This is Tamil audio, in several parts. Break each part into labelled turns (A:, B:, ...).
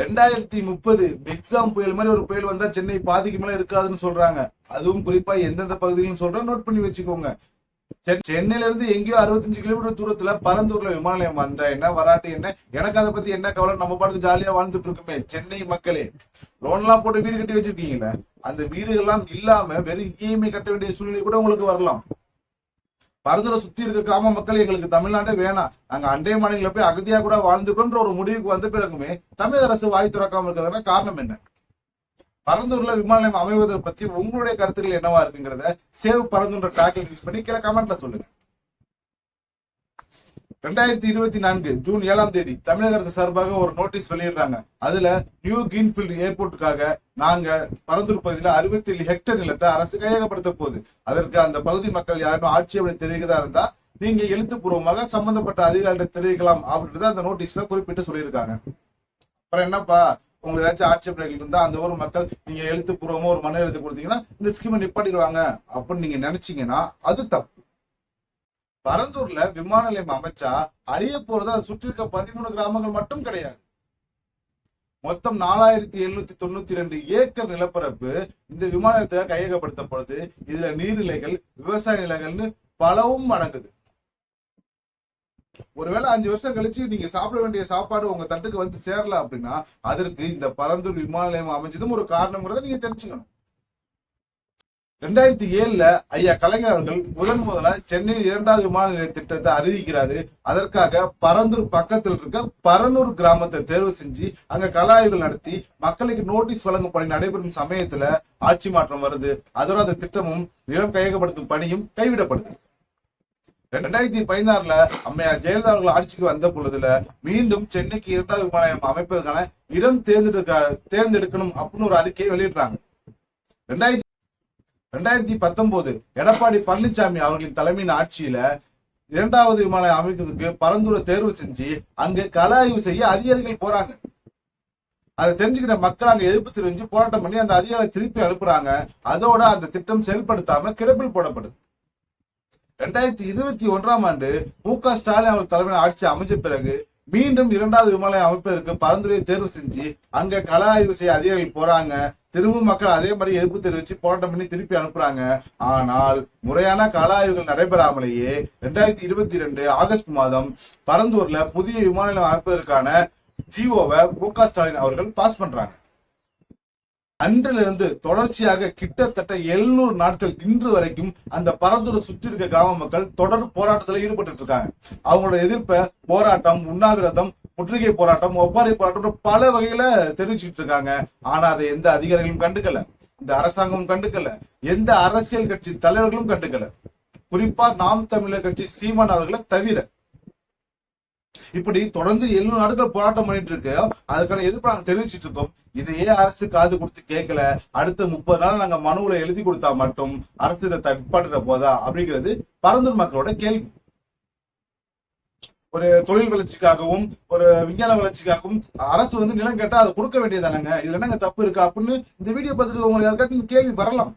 A: 2030 எக்ஸாம் புயல் மாதிரி ஒரு புயல் வந்தா சென்னை பாதிக்கு மேல இருக்காதுன்னு சொல்றாங்க. அதுவும் குறிப்பா எந்தெந்த பகுதியிலும் சொல்றேன், நோட் பண்ணி வச்சுக்கோங்க. சென்னையில இருந்து எங்கேயோ 65 கிலோமீட்டர் தூரத்துல பரந்தூர்ல விமான நிலையம் வந்தா என்ன, வராட்டி என்ன, எனக்கு அதை பத்தி என்ன கவலை, நம்ம பாட்டுக்கு ஜாலியா வாழ்ந்துட்டு இருக்கோமே. சென்னை மக்களே, லோன் எல்லாம் போட்டு வீடு கட்டி வச்சிருக்கீங்களே, அந்த வீடுகள்லாம் இல்லாம வெறும் இஎம்ஐ கட்ட வேண்டிய சூழ்நிலை கூட உங்களுக்கு வரலாம். பரந்தூரை சுத்தி இருக்க கிராம மக்கள் எங்களுக்கு தமிழ்நாடே வேணாம், நாங்க அண்டை மாநில போய் அகதியா கூட வாழ்ந்துட்டோன்ற ஒரு முடிவுக்கு வந்த பிறகுமே தமிழக அரசு வாய் திறக்காம இருக்கிறதுனா காரணம் என்ன? பரந்தூர்ல விமான நிலையம் அமைவதை பத்தி உங்களுடைய கருத்துக்கள் என்னவா இருக்குங்கிறத சேவ் பரந்தூர் டாக்ல யூஸ் பண்ணி கீழே கமெண்ட்ல சொல்லுங்க. 2024 ஜூன் 7ஆம் தேதி தமிழக அரசு சார்பாக ஒரு நோட்டீஸ் வெளியிடுறாங்க. அதுல நியூ கிரீன்ஃபீல்டு ஏர்போர்ட்டுக்காக நாங்க பரந்தூர் பகுதியில 67 ஹெக்டேர் நிலத்தை அரசு கையகப்படுத்த போகுது. அதற்கு அந்த பகுதி மக்கள் யாரும் ஆட்சேபனை தெரிவிக்கதா இருந்தா நீங்க எழுத்துப்பூர்வமாக சம்பந்தப்பட்ட அதிகாரிகள் தெரிவிக்கலாம் அப்படின்றத அந்த நோட்டீஸ்ல குறிப்பிட்டு சொல்லியிருக்காங்க. அப்புறம் என்னப்பா, உங்களுக்கு ஏதாச்சும் ஆட்சேபனைகள் இருந்தா அந்த ஊர் மக்கள் நீங்க எழுத்துப்பூர்வமா ஒரு மனு எழுதி கொடுத்தீங்கன்னா இந்த ஸ்கீமை நிப்பாட்டிடுவாங்க அப்படின்னு நீங்க நினைச்சீங்கன்னா அது தப்பு. பரந்தூர்ல விமான நிலையம் அமைச்சா அழிய போறது அதை சுற்றி இருக்க 13 கிராமங்கள் மட்டும் கிடையாது. மொத்தம் 4792 ஏக்கர் நிலப்பரப்பு இந்த விமான நிலையத்துக்காக கையகப்படுத்தப்படுது. இதுல நீர்நிலைகள், விவசாய நிலங்கள்னு பலவும் அடங்குது. ஒருவேளை 5 வருஷம் கழிச்சு நீங்க சாப்பிட வேண்டிய சாப்பாடு உங்க தட்டுக்கு வந்து சேரல அப்படின்னா அதற்கு இந்த பரந்தூர் விமான நிலையம் அமைச்சதும் ஒரு காரணம்ங்கிறத நீங்க தெரிஞ்சுக்கணும். 2007 ஐயா கலைஞர் அவர்கள் முதலா சென்னையில் 2வது விமான நிலைய திட்டத்தை அறிவிக்கிறாரு. அதற்காக பரந்தூர் பக்கத்தில் இருக்க பரனூர் கிராமத்தை தேர்வு செஞ்சு அங்க கல ஆய்வுகள் நடத்தி மக்களுக்கு நோட்டீஸ் வழங்கும் பணி நடைபெறும் சமயத்துல ஆட்சி மாற்றம் வருது. அதோட அந்த திட்டமும் நிலம் கையகப்படுத்தும் பணியும் கைவிடப்படுது. 2016 அம்மையார் ஜெயலலிதா அவர்கள் ஆட்சிக்கு வந்த பொழுதுல மீண்டும் சென்னைக்கு 2வது விமான நிலையம் அமைப்பதற்கான இடம் தேர்ந்தெடுக்கணும் அப்படின்னு ஒரு அறிக்கையை வெளியிட்டாங்க. 2019 எடப்பாடி பழனிசாமி அவர்களின் தலைமையின் ஆட்சியில 2வது விமான நிலையம் அமைக்கிறதுக்கு பரந்தூரை தேர்வு செஞ்சு அங்க கள ஆய்வு செய்ய அதிகாரிகள் போறாங்க. அதை தெரிஞ்சுக்கிட்ட மக்கள் அங்க எதிர்ப்பு தெரிவிச்சு போராட்டம் பண்ணி அந்த அதிகாரிகளை திருப்பி அனுப்புறாங்க. அதோட அந்த திட்டம் செயல்படுத்தாம கிடப்பில் போடப்படுது. 2021ஆம் ஆண்டு மு.க. ஸ்டாலின் அவர் தலைமையில் ஆட்சி அமைச்ச பிறகு மீண்டும் 2வது விமான நிலையம் அமைப்பதற்கு பரந்துரையை தேர்வு செஞ்சு அங்க கள ஆய்வு செய்ய அதிகாரிகள் போறாங்க. திரும்ப மக்கள் அதே மாதிரி எதிர்ப்பு தெரிவிச்சு போராட்டம் பண்ணி திருப்பி அனுப்புறாங்க. ஆனால் முறையான கள ஆய்வுகள் நடைபெறாமலேயே 2022 ஆகஸ்ட் மாதம் பரந்தூர்ல புதிய விமான நிலையம் அமைப்பதற்கான ஜிஓவை மு.க. ஸ்டாலின் அவர்கள் பாஸ் பண்றாங்க. அன்றிலிருந்து தொடர்ச்சியாக கிட்டத்தட்ட 700 நாட்கள் இன்று வரைக்கும் அந்த பரந்தூரை சுற்றி இருக்க கிராம மக்கள் தொடர் போராட்டத்தில் ஈடுபட்டு இருக்காங்க. அவங்களோட எதிர்ப்பை போராட்டம், உண்ணாவிரதம், முற்றுகை போராட்டம், ஒப்பாரி போராட்டம் பல வகையில தெரிவிச்சுட்டு இருக்காங்க. ஆனா அதை எந்த அதிகாரிகளும் கண்டுக்கல, இந்த அரசாங்கமும் கண்டுக்கல, எந்த அரசியல் கட்சி தலைவர்களும் கண்டுக்கல. குறிப்பா நாம் தமிழர் கட்சி சீமான் அவர்களை தவிர. இப்படி தொடர்ந்து 700 நாட்கள் போராட்டம் பண்ணிட்டு இருக்கு. அதுக்கான எதிர்ப்பு நாங்க தெரிவிச்சிட்டு இருக்கோம். இதையே அரசு காது கொடுத்து கேட்கல. அடுத்த 30 நாள் நாங்க மனுவுல எழுதி கொடுத்தா மட்டும் அரசு இதை தற்பாடுற போதா அப்படிங்கிறது பரந்தூர் மக்களோட கேள்வி. ஒரு தொழில் வளர்ச்சிக்காகவும் ஒரு விஞ்ஞான வளர்ச்சிக்காகவும் அரசு நிலம் கேட்டா அதை கொடுக்க வேண்டியதானங்க. இதுல என்னங்க தப்பு இருக்கா அப்படின்னு இந்த வீடியோ பார்த்துட்டு உங்களுக்கு யாருக்காச்சும் கேள்வி வரலாம்.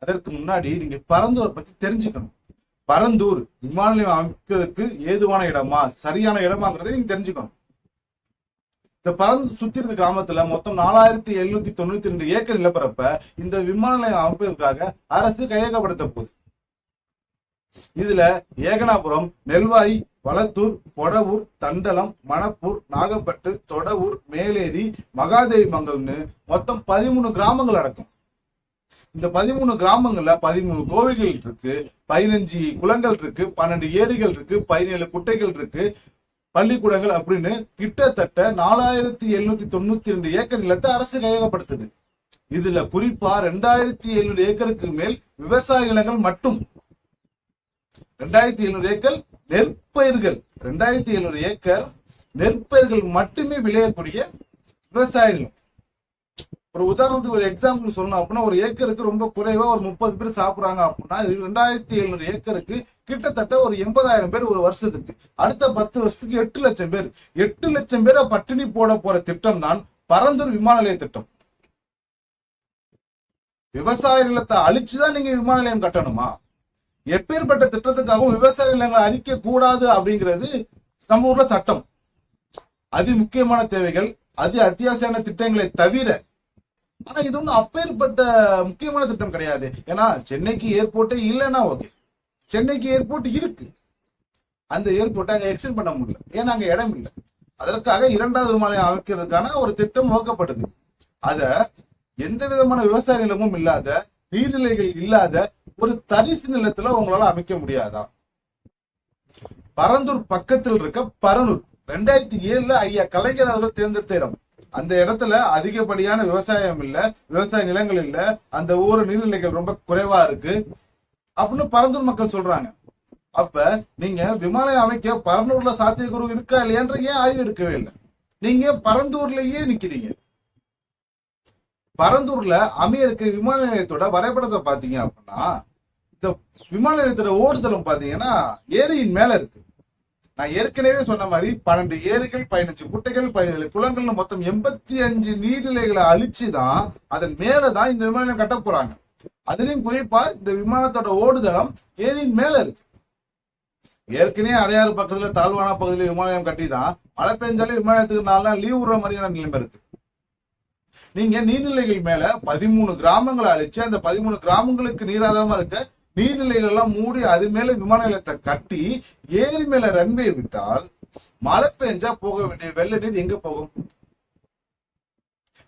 A: அதற்கு முன்னாடி நீங்க பரந்தூரை பத்தி தெரிஞ்சுக்கணும். பரந்தூர் விமான நிலையம் அமைக்கிறதுக்கு ஏதுவான இடமா, சரியான இடமாங்கிறத நீங்க தெரிஞ்சுக்கணும். இந்த பரந்தூர் சுத்தி இருக்க கிராமத்துல மொத்தம் 4792 ஏக்கர் நிலப்பரப்ப இந்த விமான நிலையம் அமைப்பதற்காக அரசு கையகப்படுத்த போகுது. இதுல ஏகனாபுரம், நெல்வாய், வளத்தூர், பொடவூர், தண்டலம், மணப்பூர், நாகப்பட்டு, தொடவூர், மேலேரி, மகாதேவி மங்கல்னு மொத்தம் 13 கிராமங்கள் அடக்கும். இந்த 13 கிராமங்கள்ல 13 கோவில்கள் இருக்கு, 15 குளங்கள் இருக்கு, 12 ஏரிகள் இருக்கு, 17 குட்டைகள் இருக்கு, பள்ளிக்கூடங்கள் அப்படின்னு கிட்டத்தட்ட 4792 ஏக்கர் நிலத்தை அரசு கையகப்படுத்துது. இதுல குறிப்பா 2700 ஏக்கருக்கு மேல் விவசாய நிலங்கள் மட்டும். 2700 ஏக்கர் நெற்பயிர்கள், 2700 ஏக்கர் நெற்பயிர்கள் மட்டுமே விளையக்கூடிய விவசாய நிலம். ஒரு உதாரணத்துக்கு ஒரு எக்ஸாம்பிள் சொல்லணும் அப்படின்னா, ஒரு ஏக்கருக்கு ரொம்ப குறைவா ஒரு 30 பேர் சாப்பிடுறாங்க அப்படின்னா 2700 ஏக்கருக்கு கிட்டத்தட்ட ஒரு 80,000 பேர் ஒரு வருஷத்துக்கு. அடுத்த 10 வருஷத்துக்கு 8 லட்சம் பேர். 8 லட்சம் பேரை பட்டினி போட போற திட்டம் தான் பரந்தூர் விமான நிலைய திட்டம். விவசாய நிலத்தை அழிச்சுதான் நீங்க விமான நிலையம் கட்டணுமா? எப்பேற்பட்ட திட்டத்துக்காகவும் விவசாய நிலங்களை அழிக்க கூடாது அப்படிங்கிறது நம்ம ஊர்ல சட்டம். அதி முக்கியமான தேவைகள், அது அத்தியாவசியமான திட்டங்களை தவிர. ஆனா இது ஒன்றும் அப்பேற்பட்ட முக்கியமான திட்டம் கிடையாது. ஏன்னா சென்னைக்கு ஏர்போர்ட்டே இல்லைன்னா ஓகே, சென்னைக்கு ஏர்போர்ட் இருக்கு, அந்த ஏர்போர்ட்டை அங்க எக்ஸ்டெண்ட் பண்ண முடியல, ஏன்னா அங்க இடம் இல்லை. அதற்காக 2வது விமான நிலையம் அமைக்கிறதுக்கான ஒரு திட்டம் வகுக்கப்படுது. அத எந்த விதமான விவசாய நிலமும் இல்லாத, நீர்நிலைகள் இல்லாத ஒரு தரிசு நிலத்துல உங்களால அமைக்க முடியாதா? பரந்தூர் பக்கத்தில் இருக்க பரனூர் 2007 ஐயா கலைஞர் அவர்கள் தேர்ந்தெடுத்த இடம். அந்த இடத்துல அதிகப்படியான விவசாயம் இல்ல, விவசாய நிலங்கள் இல்ல, அந்த ஊர் நீர்நிலைகள் ரொம்ப குறைவா இருக்கு அப்படின்னு பரந்தூர் மக்கள் சொல்றாங்க. அப்ப நீங்க விமான நிலையம் அமைக்க பரனூர்ல சாத்தியக்கூறு இருக்கா இல்லையான்ற ஏன் ஆய்வு எடுக்கவே இல்லை? நீங்க பரந்தூர்லயே நிக்கிறீங்க. பரந்தூர்ல அமைய இருக்க விமான நிலையத்தோட வரைபடத்தை பாத்தீங்க அப்படின்னா, இந்த விமான நிலையத்தோட ஓடுதளம் பாத்தீங்கன்னா ஏரியின் மேல இருக்கு. நான் ஏற்கனவே சொன்ன மாதிரி 12 ஏரிகள், 15 குட்டைகள், 17 குளங்கள்னு மொத்தம் 85 நீர்நிலைகளை அழிச்சுதான் அதன் மேலதான் இந்த விமான நிலையம் கட்ட போறாங்க. அதுலயும் குறிப்பா இந்த விமானத்தோட ஓடுதளம் ஏரியின் மேல இருக்கு. ஏற்கனவே அடையாறு பக்கத்துல தாழ்வான பகுதியில விமான நிலையம் கட்டிதான் மழை பெஞ்சாலே விமான நிலையத்துக்கு 4 நாள் லீவ் விடுற மாதிரியான நிலைமை இருக்கு. நீங்க நீர்நிலைகள் மேல 13 கிராமங்களை அழிச்சு அந்த 13 கிராமங்களுக்கு நீராதாரமா இருக்க நீர்நிலைகள் எல்லாம் மூடி அது மேல விமான நிலையத்தை கட்டி ஏரி மேல ரன்வே விட்டால் மழை பெஞ்சா போக வேண்டிய வெள்ள நீர் எங்க போகும்?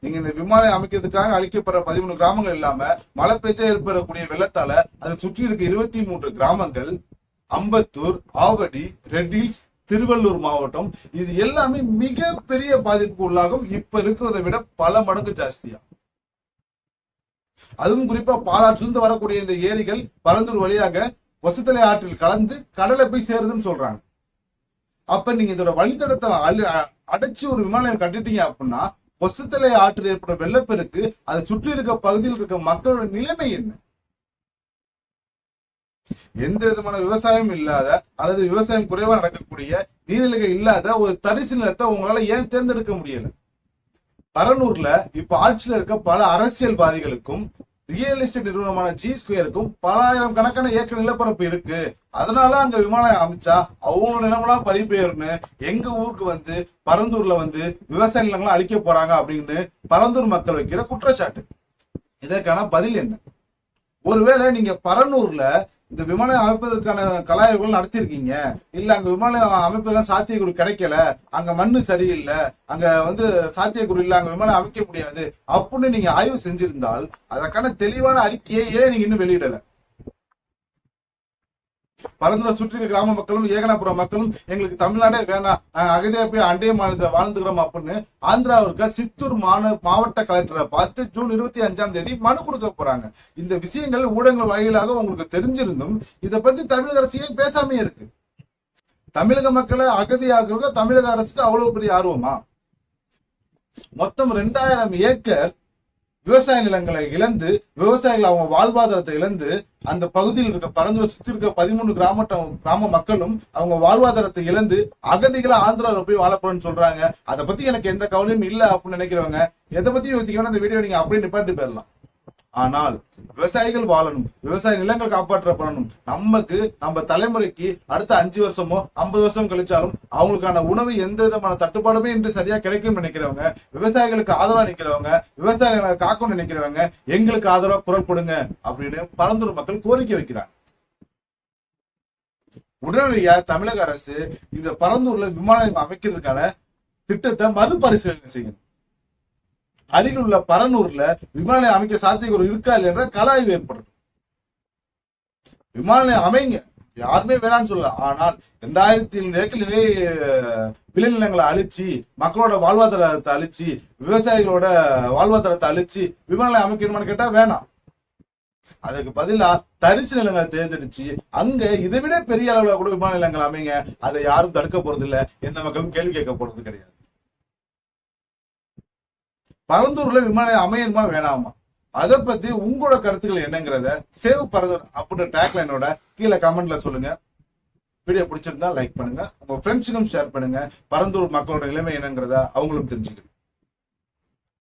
A: நீங்க இந்த விமானம் அமைக்கிறதுக்காக அழிக்கப்படுற 13 கிராமங்கள் இல்லாம மழை பெஞ்சா ஏற்படக்கூடிய வெள்ளத்தால அதை சுற்றி இருக்க 23 கிராமங்கள், அம்பத்தூர், ஆவடி, ரெட் ஹில்ஸ், திருவள்ளூர் மாவட்டம், இது எல்லாமே மிகப்பெரிய பாதிப்புக்கு உள்ளாகும். இப்ப இருக்கிறத விட பல மடங்கு ஜாஸ்தியா. அதுவும் குறிப்பா பாலாற்றிலிருந்து வரக்கூடிய இந்த ஏரிகள் பரந்தூர் வழியாக ஒசத்தலை ஆற்றில் கலந்து கடலை போய் சேருதுன்னு சொல்றாங்க. அப்ப நீங்க இதோட வழித்தடத்தை அடைச்சு ஒரு விமான நிலையம் கட்டிட்டீங்க அப்படின்னா ஒசத்தலை ஆற்றில் ஏற்படும் வெள்ளப்பெருக்கு அதை சுற்றி இருக்க பகுதியில் இருக்க மக்களோட நிலைமை என்ன? எந்த விதமான விவசாயம் இல்லாத அல்லது விவசாயம் குறைவா நடக்கக்கூடிய நீர்நிலைகள் இல்லாத ஒரு தரிசு நிலத்தை உங்களால ஏன் தேர்ந்தெடுக்க முடியல? பரனூர்ல இப்ப ஆட்சியில இருக்க பல அரசியல்வாதிகளுக்கும் ரியல் எஸ்டேட் நிறுவனமான ஜி ஸ்கொயருக்கும் பல ஆயிரம் கணக்கான ஏக்கர் நிலப்பரப்பு இருக்கு. அதனால அங்க விமானம் அமைச்சா அவங்களோட நிலமெல்லாம் பறிபெயர்னு எங்க ஊருக்கு வந்து பரந்தூர்ல வந்து விவசாய நிலங்களை அழிக்க போறாங்க அப்படின்னு பரந்தூர் மக்கள் வைக்கிற குற்றச்சாட்டு. இதற்கான பதில் என்ன? ஒருவேளை நீங்க பரனூர்ல இந்த விமானம் அமைப்பதற்கான கலாய்வுகள் நடத்திருக்கீங்க, இல்ல அங்க விமானம் அமைப்பதற்கான சாத்தியக்குறு கிடைக்கல, அங்க மண்ணு சரியில்லை, அங்க வந்து சாத்தியக்குறு இல்ல, அங்க விமானம் அமைக்க முடியாது அப்படின்னு நீங்க ஆய்வு செஞ்சிருந்தால் அதற்கான தெளிவான அறிக்கையை ஏன் நீங்க இன்னும் வெளியிடல? பரந்தூரை சுற்றி கிராம மக்களும் ஏகனாபுரம் மக்களும் எங்களுக்கு தமிழ்நாடே வேணாம், நாங்க அகதியா போய் அண்டைய மாநிலத்தில் வாழ்ந்துக்கிறோம் அப்படின்னு ஆந்திராவிற்கு சித்தூர் மாவட்ட கலெக்டரை பார்த்து ஜூன் 25 மனு கொடுக்க போறாங்க. இந்த விஷயங்கள் ஊடகங்கள் வாயிலாக உங்களுக்கு தெரிஞ்சிருந்தும் இதை பத்தி தமிழக அரசையே பேசாமே இருக்கு. தமிழக மக்களை அகதியாக தமிழக அரசுக்கு அவ்வளவு பெரிய ஆர்வமா? மொத்தம் 2000 ஏக்கர் விவசாய நிலங்களை இழந்து, விவசாயிகள் அவங்க வாழ்வாதாரத்தை இழந்து, அந்த பகுதியில் இருக்க பரந்தூரை சுத்தி இருக்க 13 கிராம மக்களும் அவங்க வாழ்வாதாரத்தை இழந்து அகதிகளை ஆந்திராவில் போய் வாழப்போறேன்னு சொல்றாங்க. அதை பத்தி எனக்கு எந்த கவலையும் இல்லை அப்படின்னு நினைக்கிறவங்க எதை பத்தி யோசிக்கணும், இந்த வீடியோ நீங்க அப்படியே நிப்பாட்டி போயிடலாம். ஆனால் விவசாயிகள் வாழணும், விவசாய நிலங்கள் காப்பாற்றப்படணும், நமக்கு நம்ம தலைமுறைக்கு அடுத்த 5 வருஷமோ 50 வருஷம் கழிச்சாலும் அவங்களுக்கான உணவு எந்த விதமான தட்டுப்பாடுமே இன்று சரியா கிடைக்கும் நினைக்கிறவங்க, விவசாயிகளுக்கு ஆதரவா நினைக்கிறவங்க, விவசாயிகளை காக்கணும்னு நினைக்கிறவங்க எங்களுக்கு ஆதரவா குரல் கொடுங்க அப்படின்னு பரந்தூர் மக்கள் கோரிக்கை வைக்கிறாங்க. உடனடியா தமிழக அரசு இந்த பரந்தூர்ல விமான நிலையம் அமைக்கிறதுக்கான திட்டத்தை மறுபரிசீலனை செய்யணும். அருகில் உள்ள பரனூர்ல விமான நிலையம் அமைக்க சாத்தியக்கூறு இருக்கா இல்லைன்ற கலாய்வு ஏற்படுது. விமான நிலையம் அமைங்க, யாருமே வேணான்னு சொல்லல. ஆனால் 2007 ஏக்கர் விளைநிலங்களை அழிச்சு, மக்களோட வாழ்வாதாரத்தை அழிச்சு, விவசாயிகளோட வாழ்வாதாரத்தை அழிச்சு விமான நிலையம் அமைக்கணுமான்னு கேட்டா வேணாம். அதுக்கு பதிலா தரிசு நிலங்களை தேர்ந்தெடுச்சு அங்க இதை விட பெரிய அளவுல கூட விமான நிலையங்கள் அமைங்க. அதை யாரும் தடுக்க போறது இல்லை, எந்த மக்களும் கேள்வி கேட்க போறது கிடையாது. பரந்தூர்ல விமான நிலையம் அமையணுமா வேணாமா, அதை பத்தி உங்களோட கருத்துக்கள் என்னங்கிறத சேவ் பரந்தூர் அப்படின்ற டேக்லைனோட கீழே கமெண்ட்ல சொல்லுங்க. வீடியோ பிடிச்சிருந்தா லைக் பண்ணுங்க, உங்க ஃப்ரெண்ட்ஸுக்கும் ஷேர் பண்ணுங்க. பரந்தூர் மக்களோட நிலைமை என்னங்கிறத அவங்களும் தெரிஞ்சுக்கணும்.